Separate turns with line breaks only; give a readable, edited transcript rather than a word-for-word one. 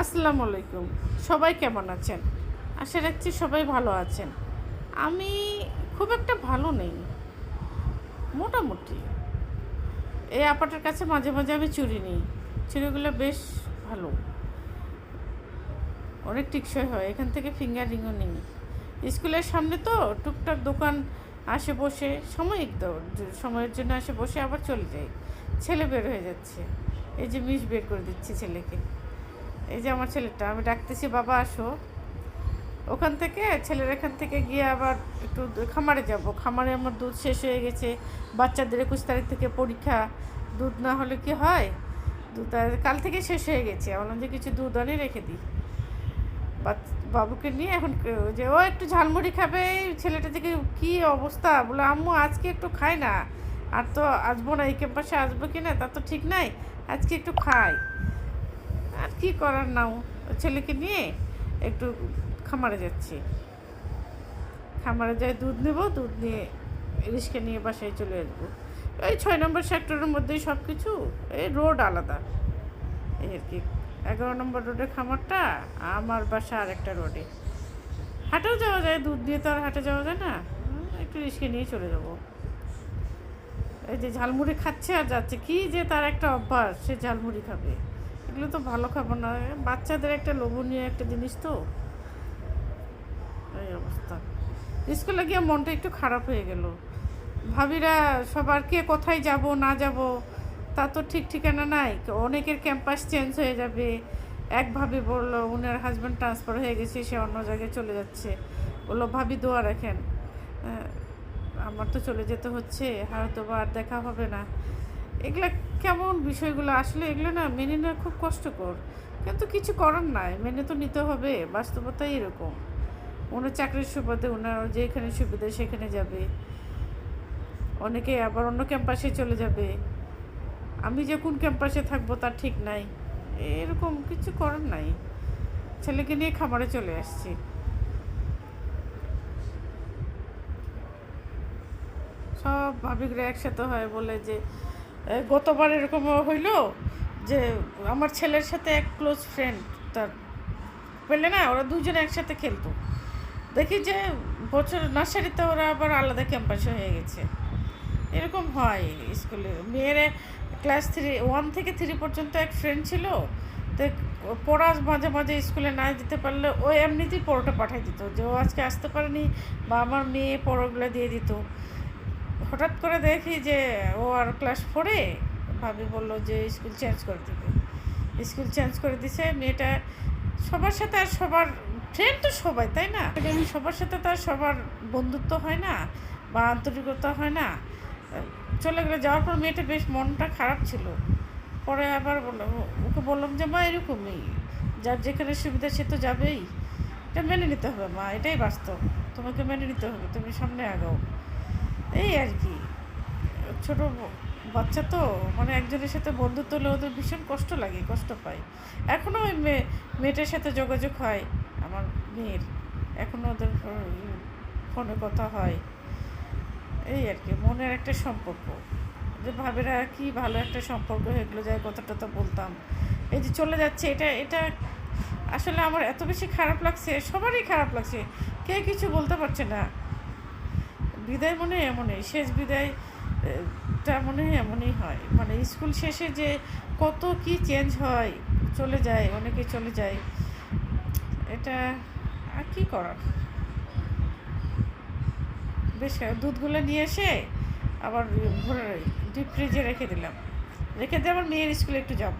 আসসালামু আলাইকুম। সবাই কেমন আছেন? আশা রাখছি সবাই ভালো আছেন। আমি খুব একটা ভালো নেই, মোটামুটি। এই আপাটার কাছে মাঝে মাঝে আমি চুড়ি নিই। চুড়িগুলো বেশ ভালো, অনেক টেকসই হয়। এখান থেকে ফিঙ্গার রিংও নিই। স্কুলের সামনে তো টুকটাক দোকান আসে বসে, সময়ের জন্য আসে বসে আবার চলে যায়। ছেলে বের হয়ে যাচ্ছে, এই যে মিস বের করে দিচ্ছি ছেলেকে। এই যে আমার ছেলেটা, আমি ডাকতেছি বাবা আসো। ওখান থেকে ছেলের এখান থেকে গিয়ে আবার একটু খামারে যাব। খামারে আমার দুধ শেষ হয়ে গেছে। বাচ্চাদের 21 তারিখ থেকে পরীক্ষা। দুধ না হলে কি হয়? দুধ কাল থেকে শেষ হয়ে গেছে। বললাম যে কিছু দুধ আনি রেখে দিই বাবুকে নিয়ে। এখন যে ও একটু ঝালমুড়ি খাবে, ছেলেটা থেকে কী অবস্থা, বলে আম্মু আজকে একটু খাই না, আর তো আসবো না, এই ক্যাম্পাসে আসবো কি না তা তো ঠিক নাই, আজকে একটু খাই। আর কি করার নাও, ছেলেকে নিয়ে একটু খামারে যাচ্ছি। খামারে যাই দুধ নেব, দুধ নিয়ে রিস্কে নিয়ে বাসায় চলে আসবো। এই 6 নম্বর সেক্টরের মধ্যেই সব কিছু, এই রোড আলাদা এই আর কি। 11 নম্বর রোডে খামারটা, আমার বাসা আরেকটা রোডে। হাটেও যাওয়া যায়, দুধ দিয়ে তো আর হাটে যাওয়া যায় না। একটু রিস্কে নিয়ে চলে যাব। এই যে ঝালমুড়ি খাচ্ছে আর যাচ্ছে, কি যে তার একটা অভ্যাস, সে ঝালমুড়ি খাবে। এগুলো তো ভালো খাবার না, বাচ্চাদের একটা লোভনীয় একটা জিনিস তো। এই অবস্থা। স্কুলে গিয়ে মনটা একটু খারাপ হয়ে গেল। ভাবিরা সবার কে কোথায় যাব না যাব তা তো ঠিক ঠিকানা নাই। অনেকের ক্যাম্পাস চেঞ্জ হয়ে যাবে। এক ভাবি বললো উনার হাজব্যান্ড ট্রান্সফার হয়ে গেছে, সে অন্য জায়গায় চলে যাচ্ছে। বললো ভাবি দোয়া রাখেন। আমার তো চলে যেতে হচ্ছে, হয়তো বা আর দেখা হবে না। এগুলা কেমন বিষয়গুলো, আসলে এগুলো না মেনে নেওয়া খুব কষ্টকর, কিন্তু কিছু করার নাই, মেনে তো নিতে হবে। বাস্তবতাই এরকম। ওনার চাকরির সুবাদে ওনার যেখানে সুবিধা সেখানে যাবে, অনেকে আবার অন্য ক্যাম্পাসে চলে যাবে। আমি যে কোন ক্যাম্পাসে থাকবো তার ঠিক নাই। এরকম কিছু করার নাই। ছেলেকে নিয়ে খামারে চলে আসছি। সব ভাবিকরা একসাথে হয় বলে যে গতবার এরকম হইলো যে আমার ছেলের সাথে এক ক্লোজ ফ্রেন্ড তার পেলে না, ওরা দুজনে একসাথে খেলতো। দেখি যে বছর নার্সারিতে ওরা আবার আলাদা ক্যাম্পাসে হয়ে গেছে। এরকম হয় স্কুলে। মেয়েরা ক্লাস 1 থেকে 3 পর্যন্ত এক ফ্রেন্ড ছিল, তো পড়া মাঝে মাঝে স্কুলে না দিতে পারলে ও এমনিতেই পড়াটা পাঠিয়ে দিত, যে ও আজকে আসতে পারেনি, বা আমার মেয়ে পড়াগুলো দিয়ে দিত। হঠাৎ করে দেখি যে ও আর ক্লাস 4-এ ভাবি বললো যে স্কুল চেঞ্জ করে দিবে। স্কুল চেঞ্জ করে দিছে। মেয়েটা সবার সাথে আর সবার ফ্রেন্ড তো সবাই, তাই না? সবার সাথে তো আর সবার বন্ধুত্ব হয় না বা আন্তরিকতা হয় না। চলে গেলে, যাওয়ার পর মেয়েটা বেশ মনটা খারাপ ছিল। পরে আবার বললাম, ওকে বললাম যে মা এরকমই, যার যেখানে সুবিধা সে তো যাবেই, এটা মেনে নিতে হবে মা, এটাই বাস্তব, তোমাকে মেনে নিতে হবে, তুমি সামনে আগাও। এই আর কি। ছোটো বাচ্চা তো, মানে একজনের সাথে বন্ধুত্ব হলে ওদের ভীষণ কষ্ট লাগে, কষ্ট পায়। এখনও ওই মেয়েটার সাথে যোগাযোগ হয় আমার মেয়ের, এখনও ওদের ফোনে কথা হয়। এই আর কি, মনের একটা সম্পর্ক, যে ভাবেরা কি ভালো একটা সম্পর্ক এগুলো যায়, কথা টথা বলতাম। এই যে চলে যাচ্ছে, এটা এটা আসলে আমার এত বেশি খারাপ লাগছে, সবারই খারাপ লাগছে, কে কিছু বলতে পারছে না। বিদায় মনে হয় এমনই, শেষ বিদায়টা মনে হয় এমনই হয়। মানে স্কুল শেষে যে কত কি চেঞ্জ হয়, চলে যায়, অনেকে চলে যায়। এটা আর কি করার। বেশ দুধগুলো নিয়ে এসে আবার ডিপ ফ্রিজে রেখে দিলাম, রেখে দিয়ে আবার মেয়ের স্কুলে একটু যাব।